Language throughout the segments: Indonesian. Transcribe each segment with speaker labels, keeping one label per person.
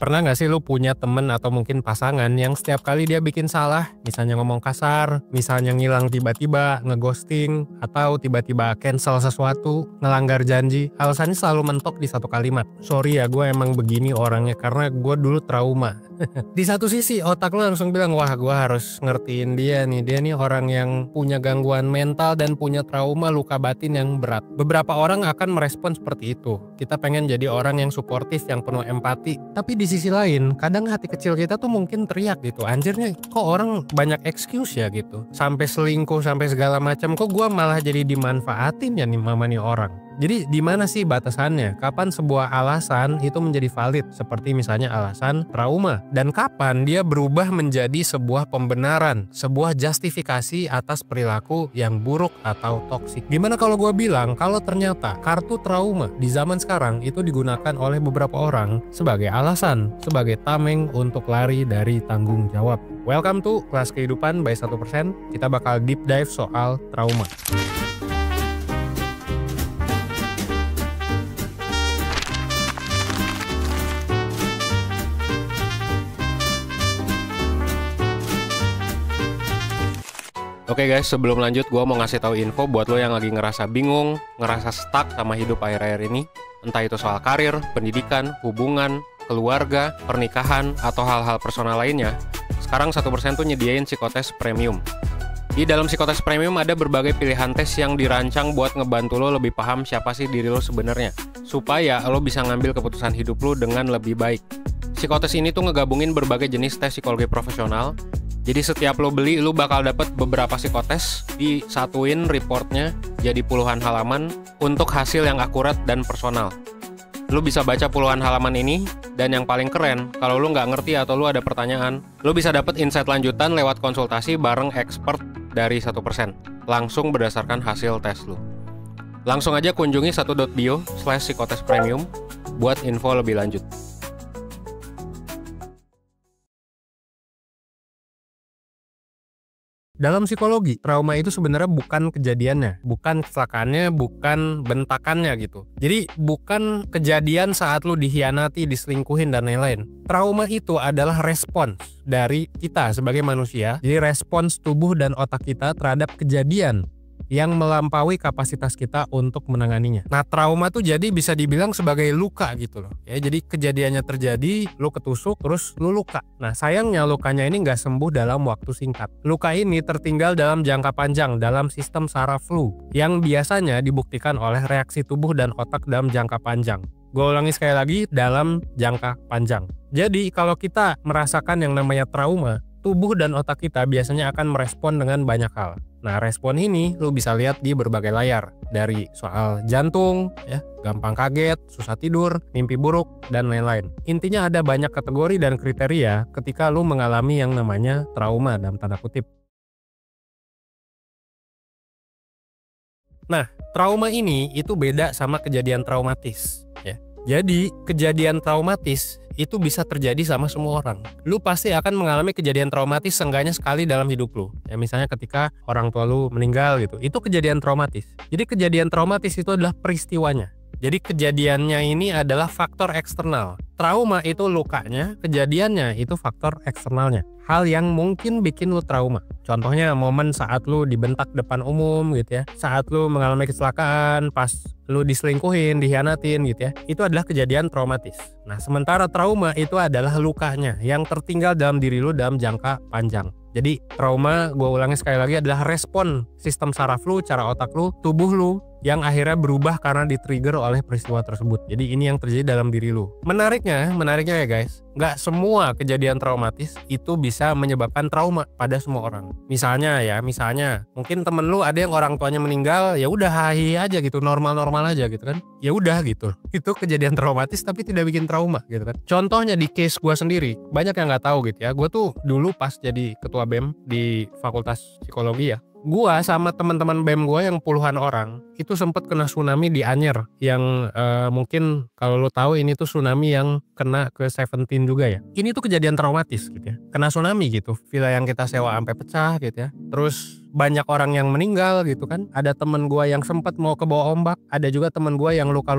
Speaker 1: Pernah nggak sih lu punya temen atau mungkin pasangan yang setiap kali dia bikin salah, misalnya ngomong kasar, misalnya ngilang tiba-tiba, ngeghosting, atau tiba-tiba cancel sesuatu, ngelanggar janji, alasannya selalu mentok di satu kalimat. Sorry ya, gue emang begini orangnya karena gue dulu trauma. Di satu sisi otak lo langsung bilang, wah gue harus ngertiin dia nih orang yang punya gangguan mental dan punya trauma luka batin yang berat. Beberapa orang akan merespon seperti itu. Kita pengen jadi orang yang suportif, yang penuh empati. Tapi di sisi lain, kadang hati kecil kita tuh mungkin teriak gitu, anjirnya kok orang banyak excuse ya gitu. Sampai selingkuh, sampai segala macam, kok gue malah jadi dimanfaatin ya nih mama nih orang. Jadi di mana sih batasannya? Kapan sebuah alasan itu menjadi valid? Seperti misalnya alasan trauma. Dan kapan dia berubah menjadi sebuah pembenaran, sebuah justifikasi atas perilaku yang buruk atau toksik. Gimana kalau gue bilang kalau ternyata kartu trauma di zaman sekarang itu digunakan oleh beberapa orang sebagai alasan, sebagai tameng untuk lari dari tanggung jawab. Welcome to Kelas Kehidupan by 1%. Kita bakal deep dive soal trauma. Oke guys, sebelum lanjut gue mau ngasih tahu info buat lo yang lagi ngerasa bingung, ngerasa stuck sama hidup akhir-akhir ini. Entah itu soal karir, pendidikan, hubungan, keluarga, pernikahan, atau hal-hal personal lainnya. Sekarang 1% tuh nyediain psikotes premium. Di dalam psikotes premium ada berbagai pilihan tes yang dirancang buat ngebantu lo lebih paham siapa sih diri lo sebenarnya, supaya lo bisa ngambil keputusan hidup lo dengan lebih baik. Psikotes ini tuh ngegabungin berbagai jenis tes psikologi profesional. Jadi setiap lo beli, lo bakal dapet beberapa psikotes, disatuin reportnya jadi puluhan halaman untuk hasil yang akurat dan personal. Lo bisa baca puluhan halaman ini, dan yang paling keren, kalau lo nggak ngerti atau lo ada pertanyaan, lo bisa dapet insight lanjutan lewat konsultasi bareng expert dari 1%, langsung berdasarkan hasil tes lo. Langsung aja kunjungi 1.bio/psikotes premium buat info lebih lanjut. Dalam psikologi, trauma itu sebenarnya bukan kejadiannya, bukan kecelakaannya, bukan bentakannya gitu. Jadi bukan kejadian saat lu dikhianati, diselingkuhin, dan lain-lain. Trauma itu adalah respons dari kita sebagai manusia, jadi respons tubuh dan otak kita terhadap kejadian yang melampaui kapasitas kita untuk menanganinya. Nah, trauma tuh jadi bisa dibilang sebagai luka gitu loh. Ya, jadi kejadiannya terjadi, lu ketusuk, terus lu luka. Nah, sayangnya lukanya ini nggak sembuh dalam waktu singkat. Luka ini tertinggal dalam jangka panjang dalam sistem saraf lu, yang biasanya dibuktikan oleh reaksi tubuh dan otak dalam jangka panjang. Gue ulangi sekali lagi, dalam jangka panjang. Jadi, kalau kita merasakan yang namanya trauma, tubuh dan otak kita biasanya akan merespon dengan banyak hal. Nah, respon ini lu bisa lihat di berbagai layar. Dari soal jantung, ya, gampang kaget, susah tidur, mimpi buruk, dan lain-lain. Intinya ada banyak kategori dan kriteria ketika lu mengalami yang namanya trauma dalam tanda kutip. Nah, trauma ini itu beda sama kejadian traumatis, ya. Jadi, kejadian traumatis itu bisa terjadi sama semua orang. Lu pasti akan mengalami kejadian traumatis seenggaknya sekali dalam hidup lu. Ya, misalnya ketika orang tua lu meninggal gitu. Itu kejadian traumatis. Jadi kejadian traumatis itu adalah peristiwanya. Jadi kejadiannya ini adalah faktor eksternal. Trauma itu lukanya, kejadiannya itu faktor eksternalnya. Hal yang mungkin bikin lu trauma. Contohnya momen saat lu dibentak depan umum gitu ya. Saat lu mengalami kecelakaan, pas lu diselingkuhin, dikhianatin gitu ya. Itu adalah kejadian traumatis. Nah, sementara trauma itu adalah lukanya yang tertinggal dalam diri lu dalam jangka panjang. Jadi trauma, gue ulangi sekali lagi, adalah respon sistem saraf lu, cara otak lu, tubuh lu yang akhirnya berubah karena di-trigger oleh peristiwa tersebut. Jadi ini yang terjadi dalam diri lu. Menariknya ya guys, nggak semua kejadian traumatis itu bisa menyebabkan trauma pada semua orang. Misalnya mungkin temen lu ada yang orang tuanya meninggal, ya udah hahi aja gitu, normal-normal aja gitu kan. Ya udah gitu. Itu kejadian traumatis tapi tidak bikin trauma gitu kan. Contohnya di case gue sendiri, banyak yang nggak tahu gitu ya. Gue tuh dulu pas jadi ketua BEM di Fakultas Psikologi ya. Gua sama teman-teman BEM gua yang puluhan orang itu sempat kena tsunami di Anyer yang mungkin kalau lo tahu ini tuh tsunami yang kena ke Seventeen juga ya. Ini tuh kejadian traumatis gitu ya. Kena tsunami gitu, villa yang kita sewa sampai pecah gitu ya. Terus banyak orang yang meninggal gitu kan. Ada temen gue yang sempat mau ke bawah ombak, ada juga temen gue yang luka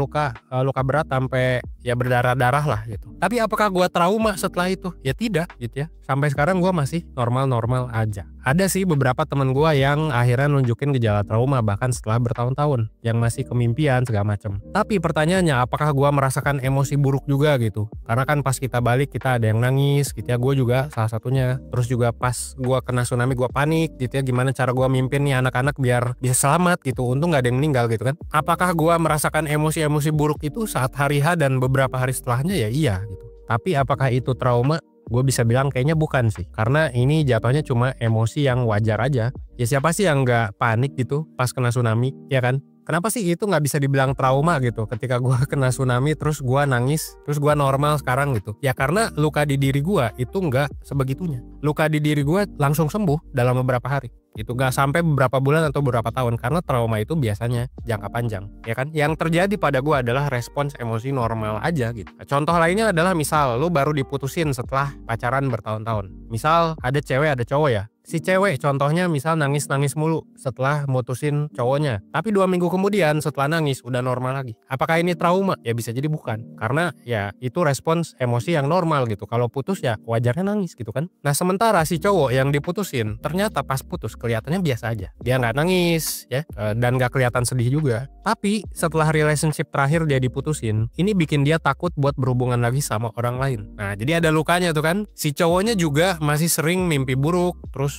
Speaker 1: berat sampai ya berdarah-darah lah gitu. Tapi apakah gue trauma setelah itu? Ya tidak gitu ya. Sampai sekarang gue masih normal-normal aja. Ada sih beberapa temen gue yang akhirnya nunjukin gejala trauma bahkan setelah bertahun-tahun, yang masih kemimpian segala macem. Tapi pertanyaannya, apakah gue merasakan emosi buruk juga gitu? Karena kan pas kita balik kita ada yang nangis gitu ya, gue juga salah satunya. Terus juga pas gue kena tsunami gue panik gitu ya, gimana cara gue mimpin nih anak-anak biar bisa selamat gitu. Untung gak ada yang meninggal gitu kan. Apakah gue merasakan emosi-emosi buruk itu saat hari H dan beberapa hari setelahnya? Ya iya gitu. Tapi apakah itu trauma? Gue bisa bilang kayaknya bukan sih, karena ini jatuhnya cuma emosi yang wajar aja. Ya siapa sih yang gak panik gitu pas kena tsunami, ya kan? Kenapa sih itu gak bisa dibilang trauma gitu ketika gue kena tsunami terus gue nangis, terus gue normal sekarang gitu? Ya karena luka di diri gue itu gak sebegitunya. Luka di diri gue langsung sembuh dalam beberapa hari. Itu gak sampai beberapa bulan atau beberapa tahun, karena trauma itu biasanya jangka panjang, ya kan? Yang terjadi pada gue adalah respons emosi normal aja gitu. Contoh lainnya adalah misal lu baru diputusin setelah pacaran bertahun-tahun. Misal ada cewek ada cowok ya. Si cewek contohnya misal nangis-nangis mulu setelah mutusin cowoknya, tapi 2 minggu kemudian setelah nangis udah normal lagi. Apakah ini trauma? Ya bisa jadi bukan, karena ya itu respons emosi yang normal gitu. Kalau putus ya wajarnya nangis gitu kan. Nah sementara si cowok yang diputusin ternyata pas putus kelihatannya biasa aja, dia nggak nangis ya, dan nggak kelihatan sedih juga. Tapi setelah relationship terakhir dia diputusin, ini bikin dia takut buat berhubungan lagi sama orang lain. Nah jadi ada lukanya tuh kan. Si cowoknya juga masih sering mimpi buruk, terus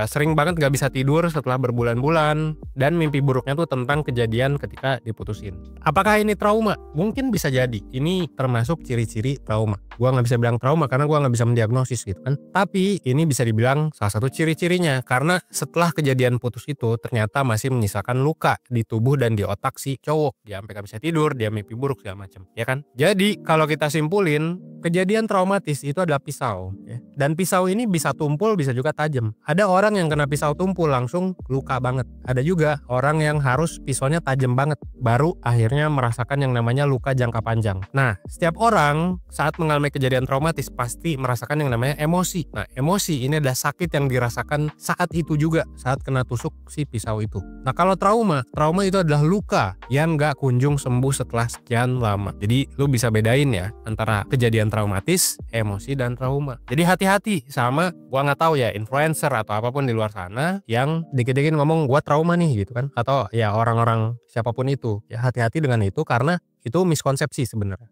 Speaker 1: sering banget gak bisa tidur setelah berbulan-bulan, dan mimpi buruknya tuh tentang kejadian ketika diputusin. Apakah ini trauma? Mungkin bisa jadi ini termasuk ciri-ciri trauma. Gua gak bisa bilang trauma karena gua gak bisa mendiagnosis gitu kan. Tapi ini bisa dibilang salah satu ciri-cirinya, karena setelah kejadian putus itu ternyata masih menyisakan luka di tubuh dan di otak si cowok. Dia sampai gak bisa tidur, dia mimpi buruk segala macam, ya kan? Jadi kalau kita simpulin, kejadian traumatis itu adalah pisau ya. Dan pisau ini bisa tumpul, bisa juga tajam. Ada orang yang kena pisau tumpul langsung luka banget. Ada juga orang yang harus pisaunya tajam banget baru akhirnya merasakan yang namanya luka jangka panjang. Nah, setiap orang saat mengalami kejadian traumatis pasti merasakan yang namanya emosi. Nah, emosi ini adalah sakit yang dirasakan saat itu juga, saat kena tusuk si pisau itu. Nah, kalau trauma itu adalah luka yang gak kunjung sembuh setelah sekian lama. Jadi lu bisa bedain ya antara kejadian traumatis, emosi, dan trauma. Jadi hati-hati sama, gua nggak tahu ya, influencer atau apapun di luar sana yang dikit-dikit ngomong gua trauma nih gitu kan, atau ya orang-orang siapapun itu. Ya hati-hati dengan itu karena itu miskonsepsi sebenarnya.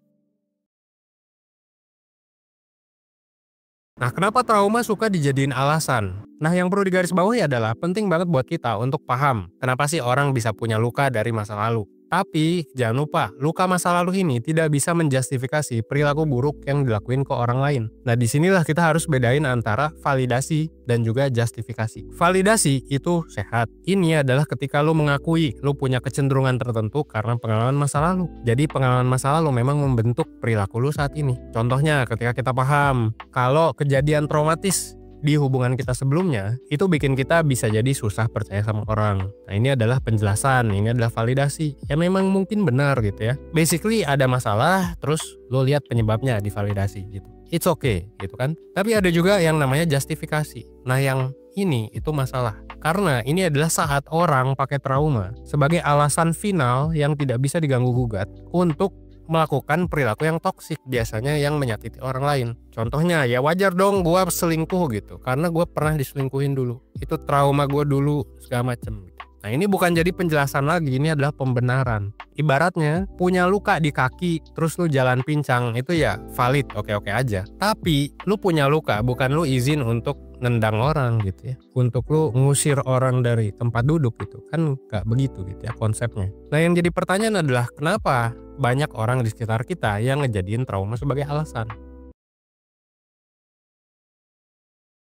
Speaker 1: Nah, kenapa trauma suka dijadiin alasan? Nah, yang perlu digarisbawahi adalah penting banget buat kita untuk paham kenapa sih orang bisa punya luka dari masa lalu. Tapi jangan lupa, luka masa lalu ini tidak bisa menjustifikasi perilaku buruk yang dilakuin ke orang lain. Nah, disinilah kita harus bedain antara validasi dan juga justifikasi. Validasi itu sehat. Ini adalah ketika lu mengakui lu punya kecenderungan tertentu karena pengalaman masa lalu. Jadi pengalaman masa lalu memang membentuk perilaku lu saat ini. Contohnya ketika kita paham kalau kejadian traumatis di hubungan kita sebelumnya itu bikin kita bisa jadi susah percaya sama orang. Nah, ini adalah penjelasan, ini adalah validasi. Ya memang mungkin benar gitu ya. Basically ada masalah, terus lo lihat penyebabnya, divalidasi gitu. It's okay gitu kan. Tapi ada juga yang namanya justifikasi. Nah, yang ini itu masalah. Karena ini adalah saat orang pakai trauma sebagai alasan final yang tidak bisa diganggu gugat untuk melakukan perilaku yang toksik, biasanya yang menyakiti orang lain. Contohnya ya wajar dong gue selingkuh gitu, karena gue pernah diselingkuhin dulu, itu trauma gue dulu segala macem gitu. Nah, ini bukan jadi penjelasan lagi, ini adalah pembenaran. Ibaratnya punya luka di kaki terus lu jalan pincang, itu ya valid, oke-oke aja. Tapi lu punya luka bukan lu izin untuk nendang orang gitu ya, untuk lu ngusir orang dari tempat duduk gitu kan, gak begitu gitu ya konsepnya. Nah, yang jadi pertanyaan adalah kenapa banyak orang di sekitar kita yang ngejadiin trauma sebagai alasan.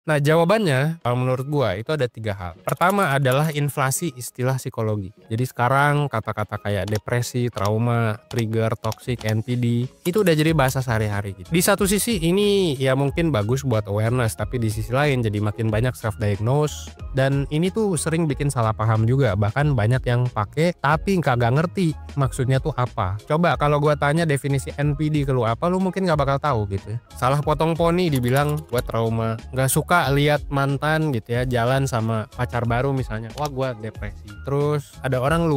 Speaker 1: Nah, jawabannya kalau menurut gua itu ada 3 hal. Pertama adalah inflasi istilah psikologi. Jadi sekarang kata-kata kayak depresi, trauma, trigger, toxic, NPD itu udah jadi bahasa sehari-hari gitu. Di satu sisi ini ya mungkin bagus buat awareness, tapi di sisi lain jadi makin banyak self-diagnose, dan ini tuh sering bikin salah paham juga. Bahkan banyak yang pakai tapi kagak ngerti maksudnya tuh apa. Coba kalau gua tanya definisi NPD ke lu apa, lu mungkin gak bakal tahu gitu ya. Salah potong poni dibilang gua trauma, gak suka suka lihat mantan gitu ya jalan sama pacar baru misalnya, wah gue depresi. Terus ada orang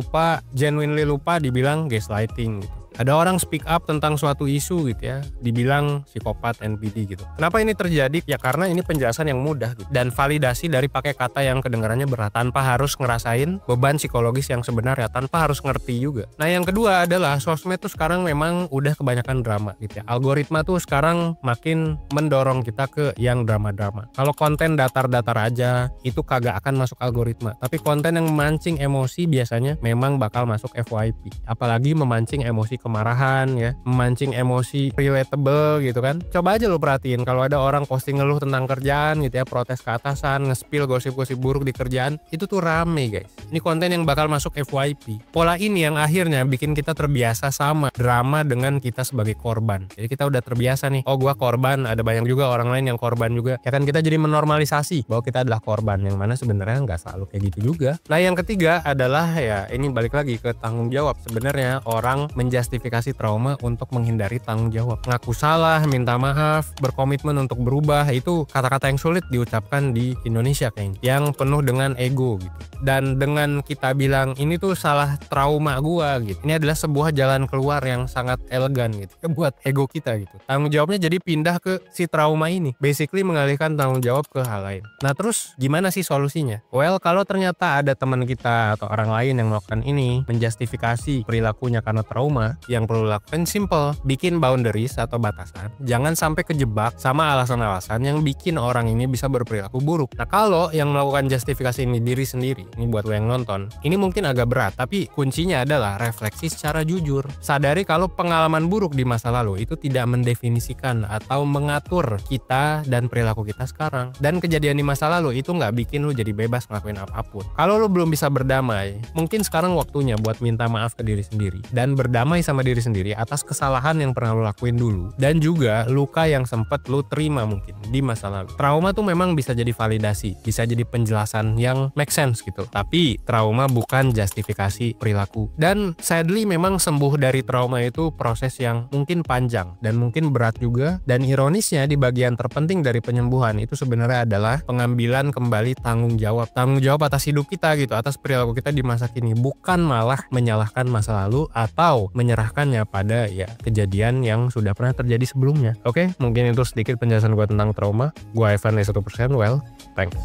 Speaker 1: genuinely lupa dibilang gaslighting gitu. Ada orang speak up tentang suatu isu gitu ya, dibilang psikopat, NPD gitu. Kenapa ini terjadi? Ya karena ini penjelasan yang mudah gitu. Dan validasi dari pakai kata yang kedengarannya berat, tanpa harus ngerasain beban psikologis yang sebenarnya, tanpa harus ngerti juga. Nah yang kedua adalah sosmed tuh sekarang memang udah kebanyakan drama gitu ya. Algoritma tuh sekarang makin mendorong kita ke yang drama-drama. Kalau konten datar-datar aja, itu kagak akan masuk algoritma. Tapi konten yang memancing emosi biasanya memang bakal masuk FYP. Apalagi memancing emosi kemarahan ya, memancing emosi relatable gitu kan. Coba aja lo perhatiin kalau ada orang posting ngeluh tentang kerjaan gitu ya, protes ke atasan, nge-spill gosip-gosip buruk di kerjaan, itu tuh rame guys. Ini konten yang bakal masuk FYP. Pola ini yang akhirnya bikin kita terbiasa sama drama dengan kita sebagai korban. Jadi kita udah terbiasa nih, oh gua korban, ada banyak juga orang lain yang korban juga. Ya kan kita jadi menormalisasi bahwa kita adalah korban, yang mana sebenarnya nggak selalu kayak gitu juga. Nah yang ketiga adalah ya ini balik lagi ke tanggung jawab. Sebenarnya orang menjustifikasi trauma untuk menghindari tanggung jawab. Ngaku salah, minta maaf, berkomitmen untuk berubah, itu kata-kata yang sulit diucapkan di Indonesia kayaknya, yang penuh dengan ego gitu. Dan dengan kita bilang ini tuh salah trauma gua gitu, ini adalah sebuah jalan keluar yang sangat elegan gitu buat ego kita gitu. Tanggung jawabnya jadi pindah ke si trauma ini, basically mengalihkan tanggung jawab ke hal lain. Nah terus gimana sih solusinya? Well, kalau ternyata ada teman kita atau orang lain yang melakukan ini, menjustifikasi perilakunya karena trauma, yang perlu lakukan simple, bikin boundaries atau batasan. Jangan sampai kejebak sama alasan-alasan yang bikin orang ini bisa berperilaku buruk. Nah kalau yang melakukan justifikasi ini diri sendiri, ini buat lo yang nonton, ini mungkin agak berat, tapi kuncinya adalah refleksi secara jujur. Sadari kalau pengalaman buruk di masa lalu itu tidak mendefinisikan atau mengatur kita dan perilaku kita sekarang. Dan kejadian di masa lalu itu nggak bikin lo jadi bebas ngelakuin apapun. Kalau lo belum bisa berdamai, mungkin sekarang waktunya buat minta maaf ke diri sendiri dan berdamai sama diri sendiri atas kesalahan yang pernah lo lakuin dulu, dan juga luka yang sempat lo terima mungkin di masa lalu. Trauma tuh memang bisa jadi validasi, bisa jadi penjelasan yang make sense gitu, tapi trauma bukan justifikasi perilaku. Dan sadly memang sembuh dari trauma itu proses yang mungkin panjang dan mungkin berat juga. Dan ironisnya di bagian terpenting dari penyembuhan itu sebenarnya adalah pengambilan kembali tanggung jawab atas hidup kita gitu, atas perilaku kita di masa kini, bukan malah menyalahkan masa lalu atau menyerahkannya pada ya kejadian yang sudah pernah terjadi sebelumnya. Oke, mungkin itu sedikit penjelasan gue tentang trauma. Gue Evan dari 1%. Well, thanks.